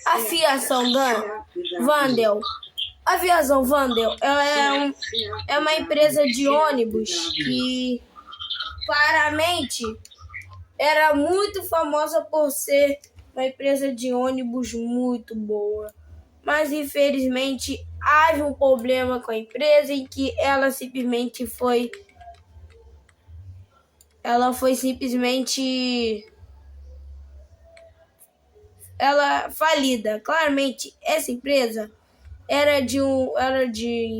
A fiação Wendel. A aviação Wendel é uma empresa de ônibus que claramente era muito famosa por ser uma empresa de ônibus muito boa. Mas infelizmente houve um problema com a empresa em que ela foi simplesmente falida. Claramente essa empresa era de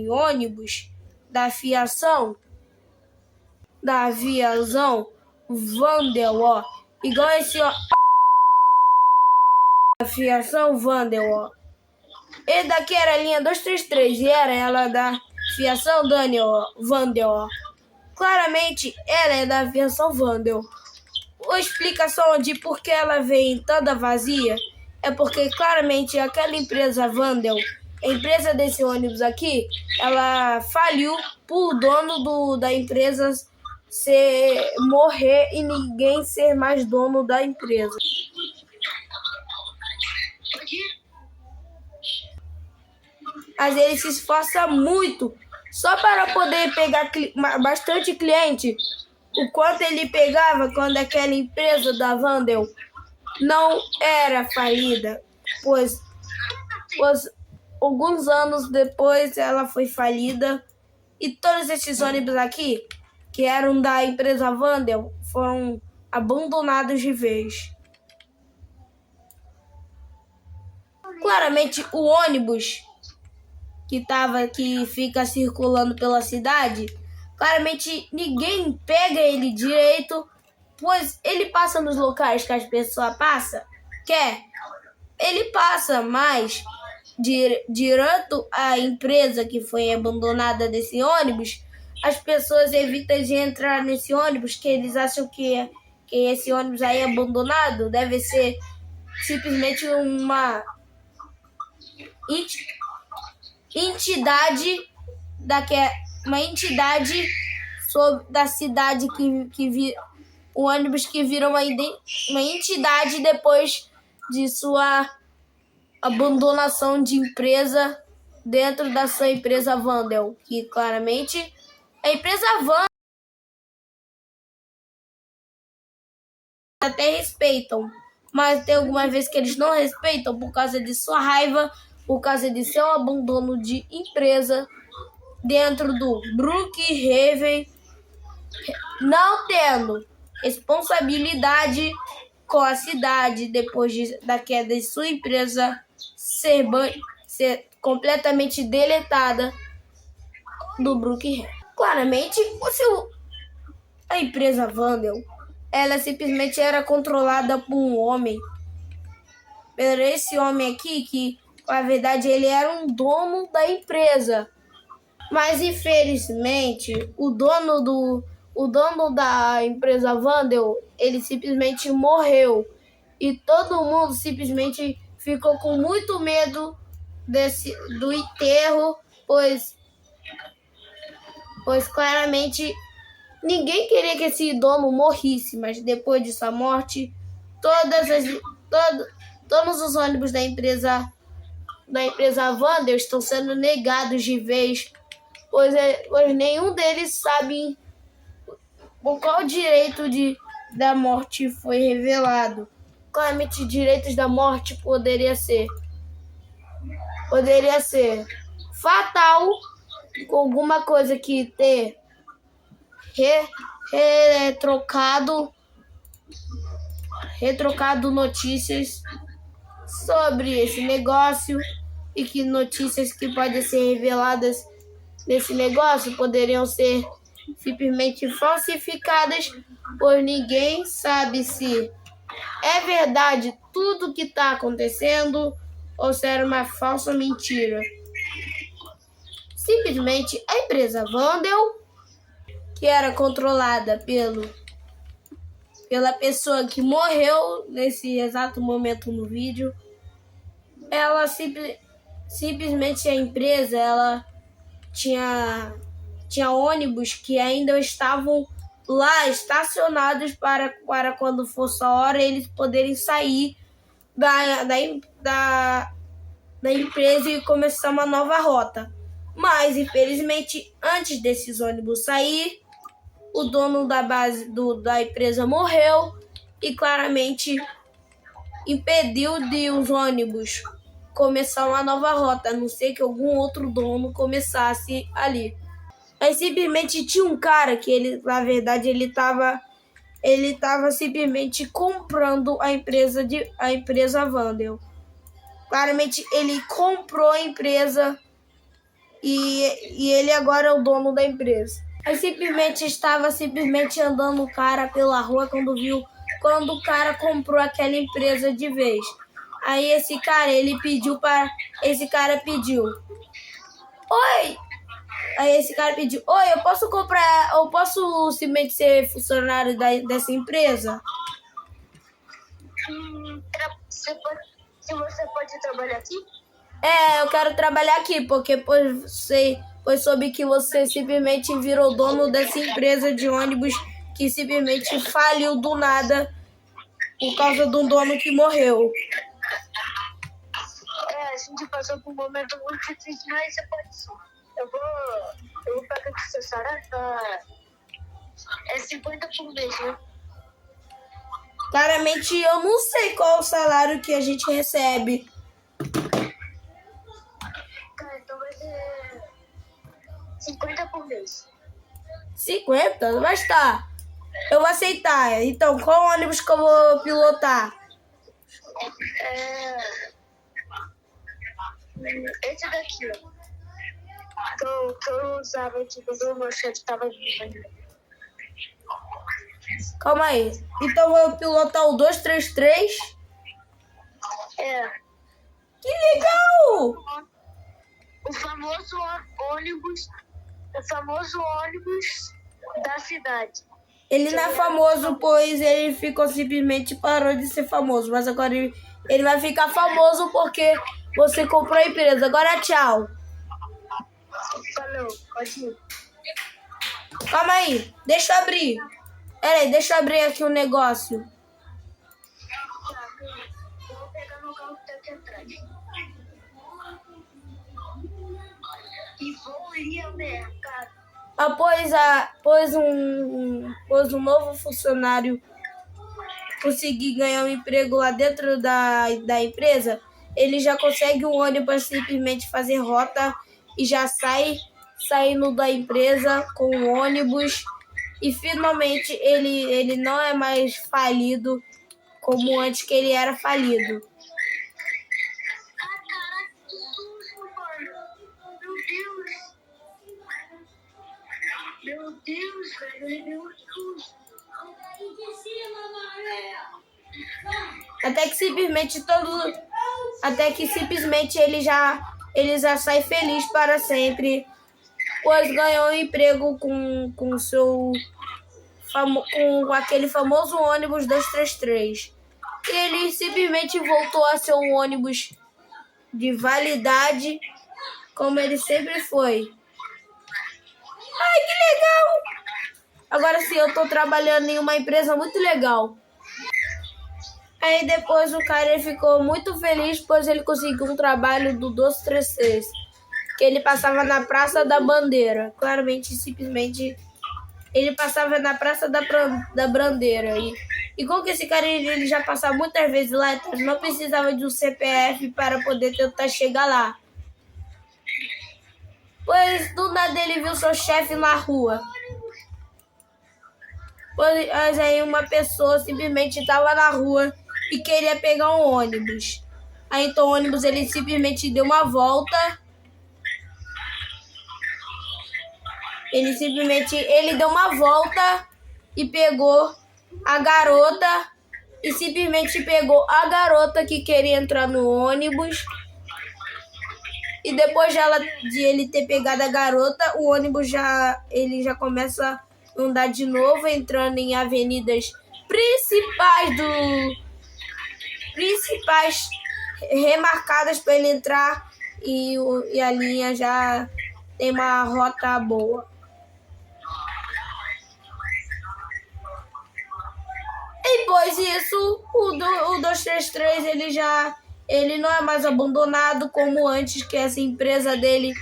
ônibus da aviação Wendel, ó. Igual esse ó, aviação Wendel, ó. E daqui era a linha 233 e era ela da aviação Wendel, ó. Claramente ela é da aviação Wendel. A explicação de por que ela vem toda vazia é porque claramente aquela empresa Wendel, a empresa desse ônibus aqui, ela faliu por dono da empresa morrer e ninguém ser mais dono da empresa. Mas ele se esforça muito só para poder pegar bastante cliente. O quanto ele pegava quando aquela empresa da Wendel não era falida, pois alguns anos depois ela foi falida e todos esses ônibus aqui, que eram da empresa Wendel, foram abandonados de vez. Claramente o ônibus que fica circulando pela cidade, claramente ninguém pega ele direito, pois ele passa nos locais que as pessoas passam, ele passa mais direto à empresa que foi abandonada desse ônibus. As pessoas evitam de entrar nesse ônibus, que eles acham que esse ônibus aí abandonado deve ser simplesmente uma entidade da cidade o ônibus que vira uma entidade depois de sua abandonação de empresa dentro da sua empresa Wendel, que claramente a empresa Wendel até respeitam, mas tem algumas vezes que eles não respeitam por causa de sua raiva, por causa de seu abandono de empresa dentro do Brookhaven, não tendo responsabilidade com a cidade depois da queda de sua empresa ser completamente deletada do Brookhaven. Claramente, a empresa Wendel, ela simplesmente era controlada por um homem. Por esse homem aqui, que na verdade ele era um dono da empresa. Mas infelizmente o dono da empresa Wendel, ele simplesmente morreu. E todo mundo simplesmente ficou com muito medo do enterro, pois claramente ninguém queria que esse dono morrisse, mas depois de sua morte, todos os ônibus da empresa Wendel estão sendo negados de vez, pois nenhum deles sabe por qual direito da morte foi revelado. Claramente, direitos da morte poderia ser fatal, com alguma coisa que ter retrocado notícias sobre esse negócio, e que notícias que podem ser reveladas nesse negócio poderiam ser simplesmente falsificadas, pois ninguém sabe se é verdade tudo que está acontecendo ou se era uma falsa mentira. Simplesmente a empresa Wendel, que era controlada pela pessoa que morreu nesse exato momento no vídeo, ela simplesmente a empresa, ela tinha ônibus que ainda estavam lá estacionados para quando fosse a hora eles poderem sair da empresa e começar uma nova rota. Mas, infelizmente, antes desses ônibus sair, o dono da base da empresa morreu e claramente impediu de os ônibus começar uma nova rota, a não ser que algum outro dono começasse ali. Aí simplesmente tinha um cara que ele, na verdade, ele tava simplesmente comprando a empresa Wandel. Claramente ele comprou a empresa e ele agora é o dono da empresa. Aí estava andando o cara pela rua quando o cara comprou aquela empresa de vez. Aí esse cara pediu: "Oi!" Aí esse cara pediu: "Oi, eu posso simplesmente ser funcionário dessa empresa?" Se você pode trabalhar aqui? Eu quero trabalhar aqui, porque pois soube que você simplesmente virou dono dessa empresa de ônibus que simplesmente faliu do nada por causa de um dono que morreu. A gente passou por um momento muito difícil, mas você pode sim. Eu vou pagar aqui seu salário, é 50 por mês, né? Claramente eu não sei qual é o salário que a gente recebe. Tá, então vai ser 50 por mês. 50? Mas tá. Eu vou aceitar. Então, qual ônibus que eu vou pilotar? Esse daqui, ó. Que eu usava aqui quando o meu chefe tava vivo. Calma aí. Então eu vou pilotar o 233? Que legal! O famoso ônibus da cidade. Ele não é famoso, pois ele simplesmente parou de ser famoso. Mas agora ele vai ficar famoso porque você comprou a empresa. Agora tchau. Falou, pode ir. Calma aí, deixa eu abrir. Peraí, deixa eu abrir aqui um negócio. Vou pegar meu carro que tá aqui atrás. E vou ir ao mercado. Após um novo funcionário conseguir ganhar um emprego lá dentro da empresa, ele já consegue um ônibus para simplesmente fazer rota e já saindo da empresa com o ônibus. E finalmente ele não é mais falido como antes que ele era falido. Caraca, que susto, mano. Meu Deus, velho, ele deu um susto. Até que simplesmente ele já sai feliz para sempre, pois ganhou um emprego com aquele famoso ônibus 233. E ele simplesmente voltou a ser um ônibus de validade, como ele sempre foi. Ai, que legal! Agora sim, eu tô trabalhando em uma empresa muito legal. Aí depois o cara ele ficou muito feliz, pois ele conseguiu um trabalho do 233, que ele passava na Praça da Bandeira. Claramente, simplesmente, ele passava na Praça da Bandeira. E como que esse cara ele já passava muitas vezes lá, então não precisava de um CPF para poder tentar chegar lá. Pois do nada ele viu seu chefe na rua. Pois aí uma pessoa simplesmente estava na rua e queria pegar um ônibus. Aí então o ônibus ele simplesmente deu uma volta. Ele deu uma volta e pegou a garota. E simplesmente pegou a garota que queria entrar no ônibus. E depois de ele ter pegado a garota, o ônibus já começa a andar de novo, entrando em avenidas principais remarcadas para ele entrar, e a linha já tem uma rota boa. E depois isso, o 233 ele não é mais abandonado como antes, que essa empresa dele,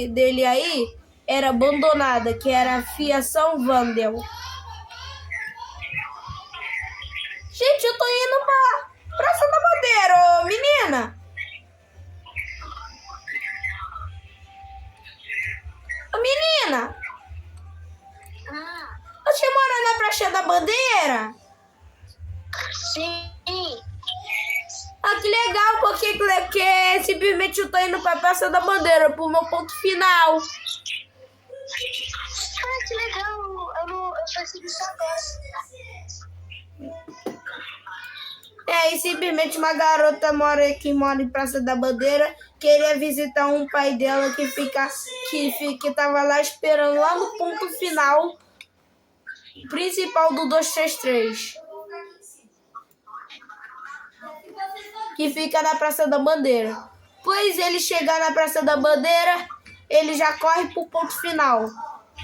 dele aí era abandonada, que era a Fiação Wandel. Gente, eu tô indo pra Praça da Bandeira, ô menina. Ô menina, você mora na Praça da Bandeira? Sim. Ah, que legal, porque simplesmente eu tô indo pra Praça da Bandeira, pro meu ponto final. Ah, que legal. Eu percebi isso agora. E simplesmente uma garota que mora em Praça da Bandeira queria visitar um pai dela que tava lá esperando lá no ponto final principal do 233. Que fica na Praça da Bandeira. Pois ele chegar na Praça da Bandeira, ele já corre pro ponto final.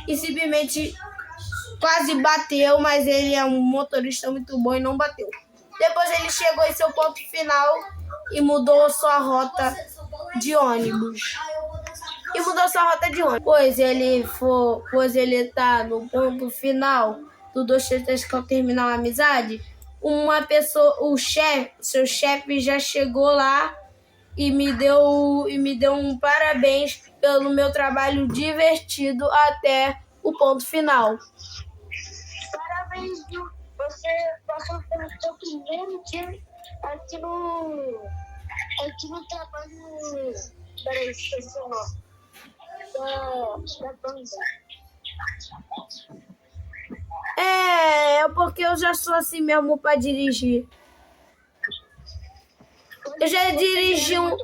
E simplesmente quase bateu, mas ele é um motorista muito bom e não bateu. Depois ele chegou em seu ponto final e mudou sua rota de ônibus. Pois ele tá no ponto final do 233, que é o terminal Amizade. Uma pessoa, seu chefe já chegou lá e me deu um parabéns pelo meu trabalho divertido até o ponto final. Parabéns, viu? Você passou pelo seu primeiro dia aqui no trabalho. Peraí, esqueci o nome. Da banda. É porque eu já sou assim mesmo pra dirigir. Eu já dirigi um.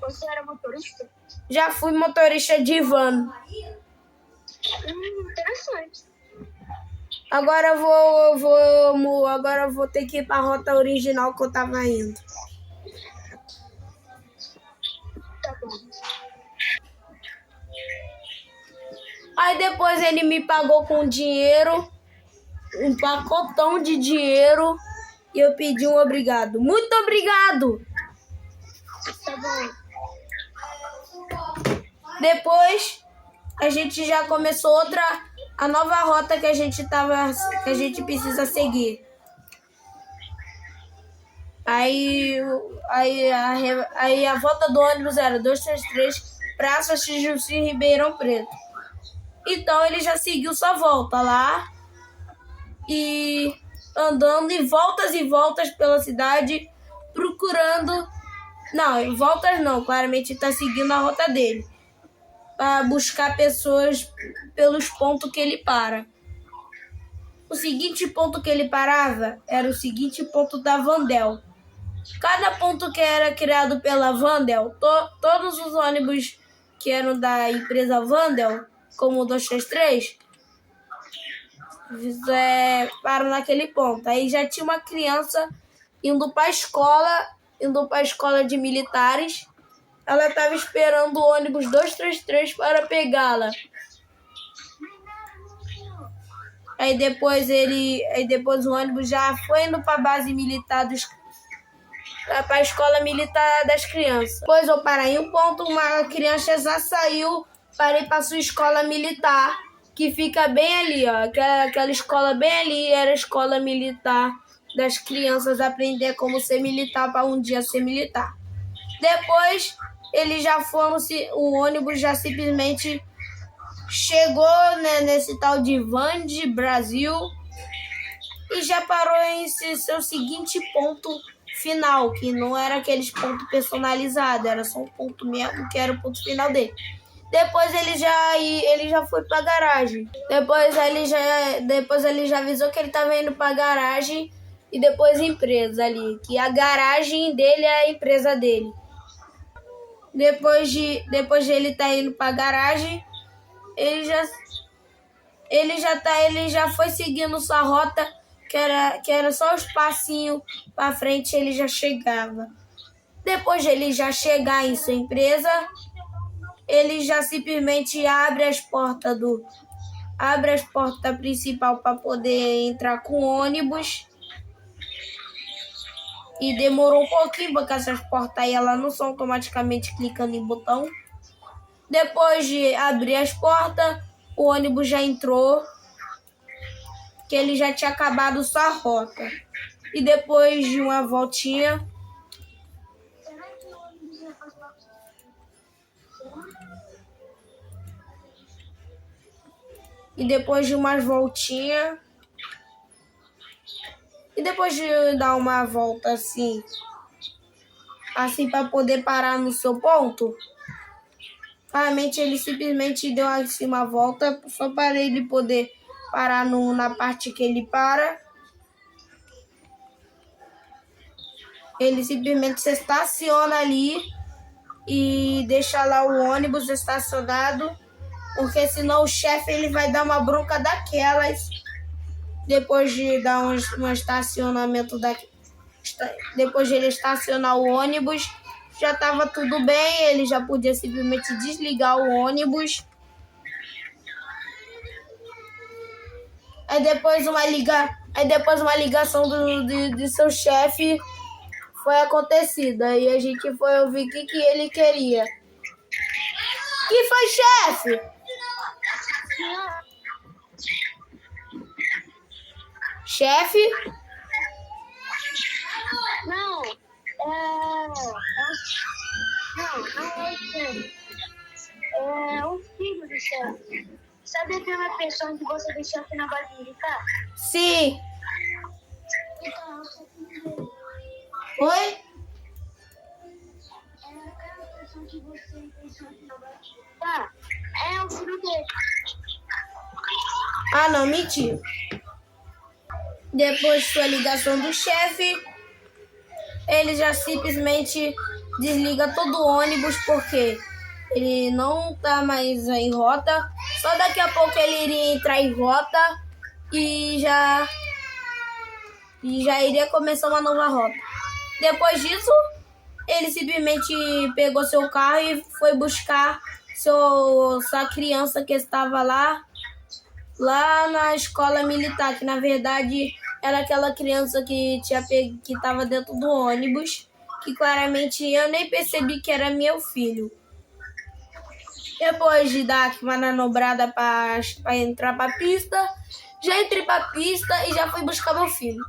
Você era motorista? Já fui motorista de van. Interessante. Agora eu vou ter que ir pra rota original que eu tava indo. Tá bom. Aí depois ele me pagou com dinheiro, um pacotão de dinheiro, e eu pedi um obrigado. Muito obrigado! Tá bom. Depois a gente já começou a nova rota que a gente precisa seguir. Aí a volta do ônibus era 233, Praça Jussi Ribeirão Preto. Então ele já seguiu sua volta lá e andando em voltas pela cidade, procurando. Não, voltas não, claramente está seguindo a rota dele, para buscar pessoas pelos pontos que ele para. O seguinte ponto que ele parava era o seguinte ponto da Wandel. Cada ponto que era criado pela Wandel, todos os ônibus que eram da empresa Wandel, como o 233, param naquele ponto. Aí já tinha uma criança indo para a escola de militares. Ela estava esperando o ônibus 233 para pegá-la. Aí depois o ônibus já foi indo para a base militar para a escola militar das crianças. Depois eu parei em um ponto, uma criança já saiu para ir para sua escola militar, que fica bem ali, ó. Aquela escola bem ali era a escola militar das crianças, aprender como ser militar para um dia ser militar. Depois o ônibus já simplesmente chegou, né, nesse tal de Van de Brasil e já parou em seu seguinte ponto final, que não era aqueles pontos personalizados, era só um ponto mesmo, que era o ponto final dele. Depois ele já foi pra garagem. Depois ele já avisou que ele tava indo pra garagem e depois empresa ali, que a garagem dele é a empresa dele. Depois de ele tá indo pra garagem, ele já foi seguindo sua rota, que era só os passinhos pra frente, ele já chegava. Depois de ele já chegar em sua empresa, ele já simplesmente abre as portas abre as portas principal para poder entrar com o ônibus. E demorou um pouquinho, porque essas portas aí elas não são automaticamente clicando em botão. Depois de abrir as portas, o ônibus já entrou, que ele já tinha acabado sua rota. E depois de uma voltinha, e depois de dar uma volta assim para poder parar no seu ponto, realmente ele simplesmente deu assim uma volta só para ele poder parar na parte que ele para. Ele simplesmente se estaciona ali e deixa lá o ônibus estacionado, porque senão o chefe ele vai dar uma bronca daquelas. Depois de dar um estacionamento depois de ele estacionar o ônibus, já estava tudo bem, ele já podia simplesmente desligar o ônibus. Aí depois uma ligação de seu chefe foi acontecida e a gente foi ouvir o que ele queria. Que foi, chefe? Chefe? Não é o chefe. É o filho do chefe. Sabe aquela pessoa que você deixou aqui na Basílica? Sim. Então, eu sou filho dele. Oi? É aquela pessoa que você deixou aqui na Basílica. É o filho dele. Ah, não, mentira. Depois da ligação do chefe, ele já simplesmente desliga todo o ônibus porque ele não tá mais em rota. Só daqui a pouco ele iria entrar em rota e já iria começar uma nova rota. Depois disso, ele simplesmente pegou seu carro e foi buscar sua criança que estava lá na escola militar, que na verdade era aquela criança que estava dentro do ônibus, que claramente eu nem percebi que era meu filho. Depois de dar uma manobrada para entrar para a pista, já entrei para a pista e já fui buscar meu filho.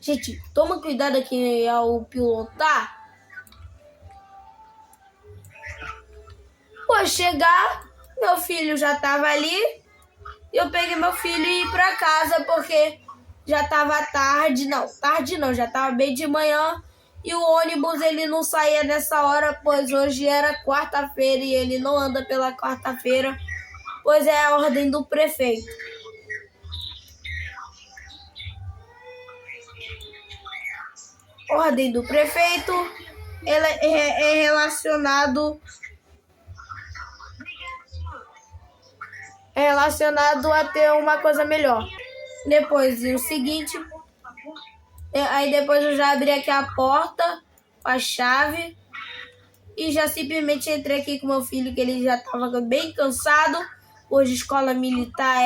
Gente, toma cuidado aqui ao pilotar. Por chegar, meu filho já estava ali. Eu peguei meu filho e ia para casa porque já estava tarde não, já estava bem de manhã. E o ônibus ele não saía nessa hora, pois hoje era quarta-feira e ele não anda pela quarta-feira, pois é a ordem do prefeito. Ordem do prefeito é relacionado a ter uma coisa melhor. Depois, o seguinte, aí depois eu já abri aqui a porta com a chave e já simplesmente entrei aqui com meu filho, que ele já estava bem cansado. Hoje escola militar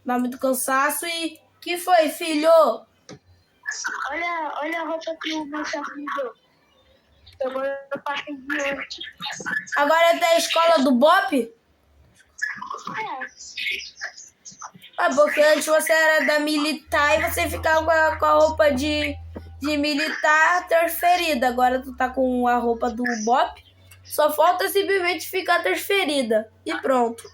dá muito cansaço. E que foi, filho? Olha a roupa que o meu chefe me deu. Agora eu passei de hoje. Agora tá a escola do Bop? Porque antes você era da militar e você ficava com a roupa de militar transferida. Agora tu tá com a roupa do Bop. Só falta simplesmente ficar transferida. E pronto.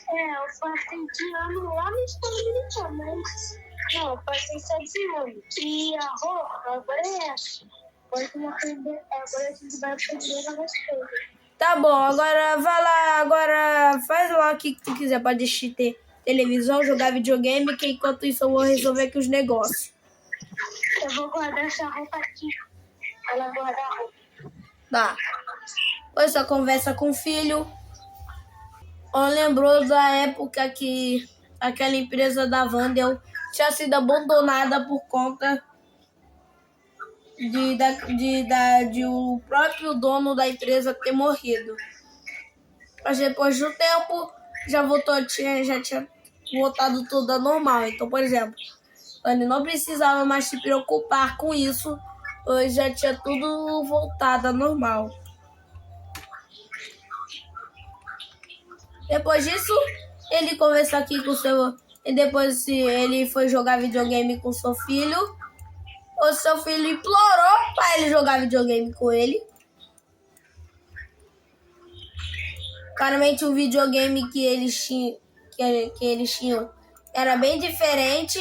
Eu passei de ano lá na escola militar, mas... Não, eu passei 7 anos. E a roupa agora é essa. Agora a gente vai aprender novas coisas. Tá bom, agora vai lá, agora faz lá o que tu quiser pra assistir televisão, jogar videogame, que enquanto isso eu vou resolver aqui os negócios. Eu vou guardar essa roupa aqui. Ela guarda a roupa. Tá. Depois só conversa com o filho. Lembrou da época que aquela empresa da Wandel tinha sido abandonada por conta de o próprio dono da empresa ter morrido. Mas depois de um tempo, já tinha voltado tudo ao normal. Então, por exemplo, ele não precisava mais se preocupar com isso, pois já tinha tudo voltado ao normal. Depois disso, ele conversou aqui com seu... E depois ele foi jogar videogame com seu filho. O seu filho implorou para ele jogar videogame com ele. Claramente o videogame que eles tinham era bem diferente.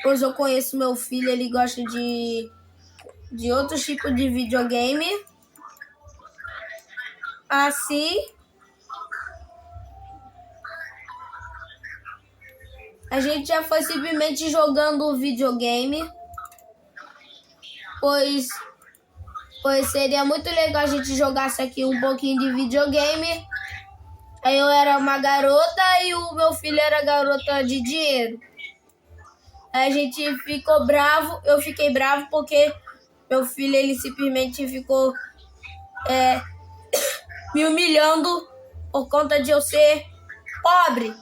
Pois eu conheço meu filho, ele gosta de outros tipos de videogame. Assim, a gente já foi simplesmente jogando videogame, pois seria muito legal a gente jogasse aqui um pouquinho de videogame. Aí eu era uma garota e o meu filho era garota de dinheiro. Aí a gente ficou bravo, eu fiquei bravo porque meu filho ele simplesmente ficou me humilhando por conta de eu ser pobre.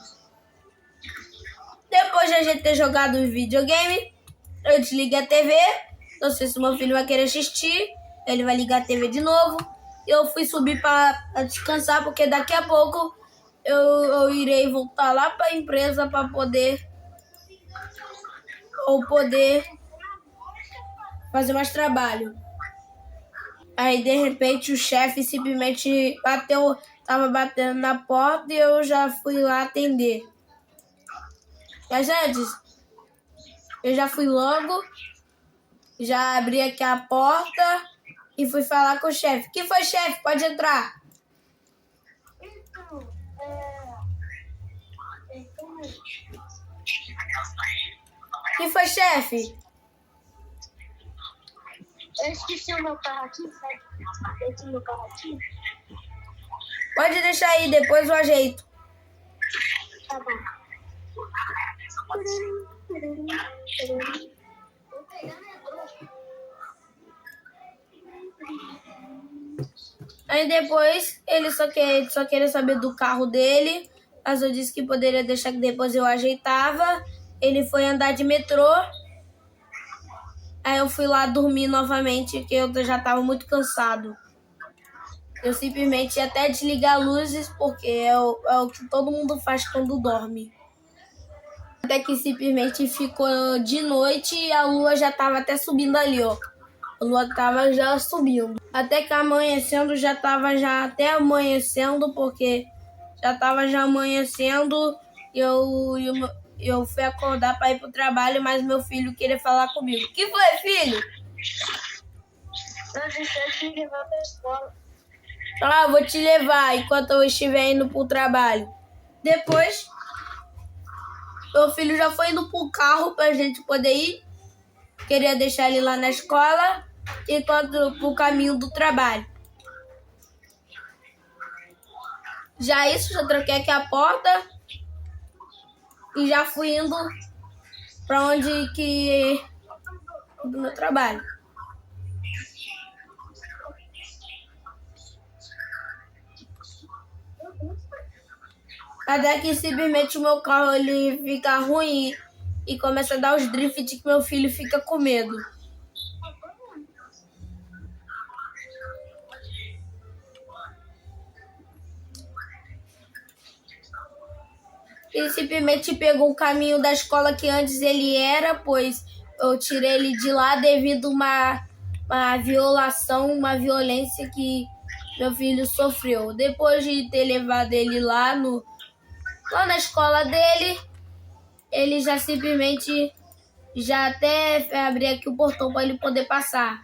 Depois de a gente ter jogado o videogame, eu desliguei a TV. Não sei se meu filho vai querer assistir. Ele vai ligar a TV de novo. Eu fui subir para descansar, porque daqui a pouco eu irei voltar lá para a empresa para poder fazer mais trabalho. Aí, de repente, o chefe simplesmente tava batendo na porta e eu já fui lá atender. Mas antes, eu já fui logo, já abri aqui a porta e fui falar com o chefe. Que foi, chefe? Pode entrar. Que foi, chefe? Eu esqueci o meu carro aqui, sabe? Eu tenho meu carro aqui. Pode deixar aí, depois eu ajeito. Tá bom. Aí depois ele só queria saber do carro dele, mas eu disse que poderia deixar que depois eu ajeitava. Ele foi andar de metrô. Aí eu fui lá dormir novamente, porque eu já estava muito cansado. Eu simplesmente ia até desligar luzes, porque é o que todo mundo faz quando dorme. Até que simplesmente ficou de noite e a lua já estava até subindo ali, ó. A lua estava já subindo. Até que amanhecendo, já estava já até amanhecendo, porque já estava já amanhecendo. E eu fui acordar para ir pro trabalho, mas meu filho queria falar comigo. O que foi, filho? A gente vai te levar pra escola. Ah, vou te levar enquanto eu estiver indo pro trabalho. Depois, meu filho já foi indo pro carro pra gente poder ir. Queria deixar ele lá na escola enquanto pro caminho do trabalho. Já isso, já troquei aqui a porta e já fui indo pra onde que do meu trabalho. Até que simplesmente o meu carro ele fica ruim e começa a dar os drifts que meu filho fica com medo. Ele simplesmente pegou o caminho da escola que antes ele era, pois eu tirei ele de lá devido a uma violação, uma violência que meu filho sofreu. Depois de ter levado ele lá na escola dele, ele já simplesmente já até abri aqui o portão para ele poder passar.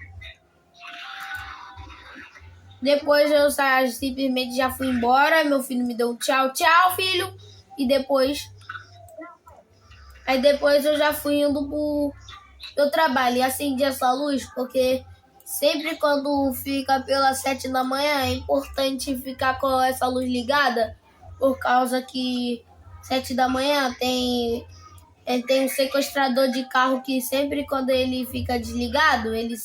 Depois eu simplesmente já fui embora, meu filho me deu um tchau, filho. E depois eu já fui indo pro meu trabalho e acendi essa luz, porque sempre quando fica pelas 7 da manhã é importante ficar com essa luz ligada, por causa que 7 da manhã, tem um sequestrador de carro que sempre quando ele fica desligado, ele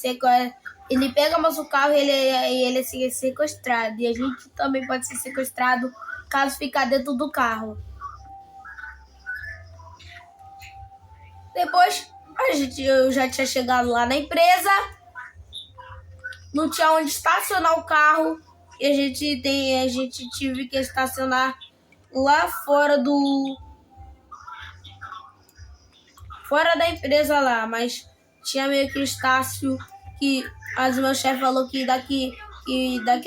pega nosso carro e ele é sequestrado. E a gente também pode ser sequestrado caso ficar dentro do carro. Depois, eu já tinha chegado lá na empresa, não tinha onde estacionar o carro e a gente tive que estacionar lá fora da empresa lá, mas tinha meio que um Estácio mas meu chefe falou que daqui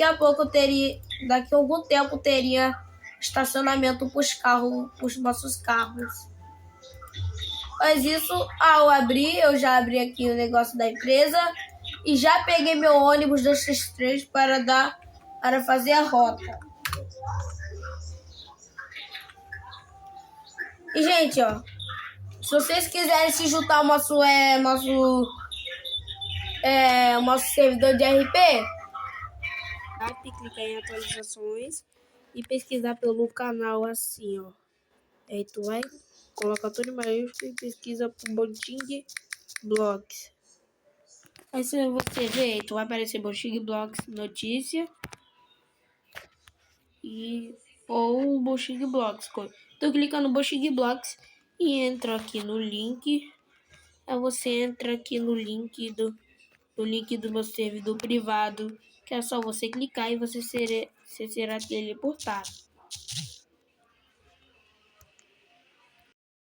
a algum tempo teria estacionamento para os nossos carros. Mas isso, eu já abri aqui o negócio da empresa e já peguei meu ônibus 233 para fazer a rota. E, gente, ó, se vocês quiserem se juntar ao nosso servidor de RP, clicar em atualizações e pesquisar pelo canal assim, ó. Aí tu vai, coloca tudo em maiúsculo e pesquisa por Boting Blocks. Aí se você ver, tu vai aparecer Boting Blocks notícia ou Boting Blocks. Tu clica no Boting Blocks e entra aqui no link. Aí você entra aqui no link do meu servidor privado, que é só você clicar e você será teleportado.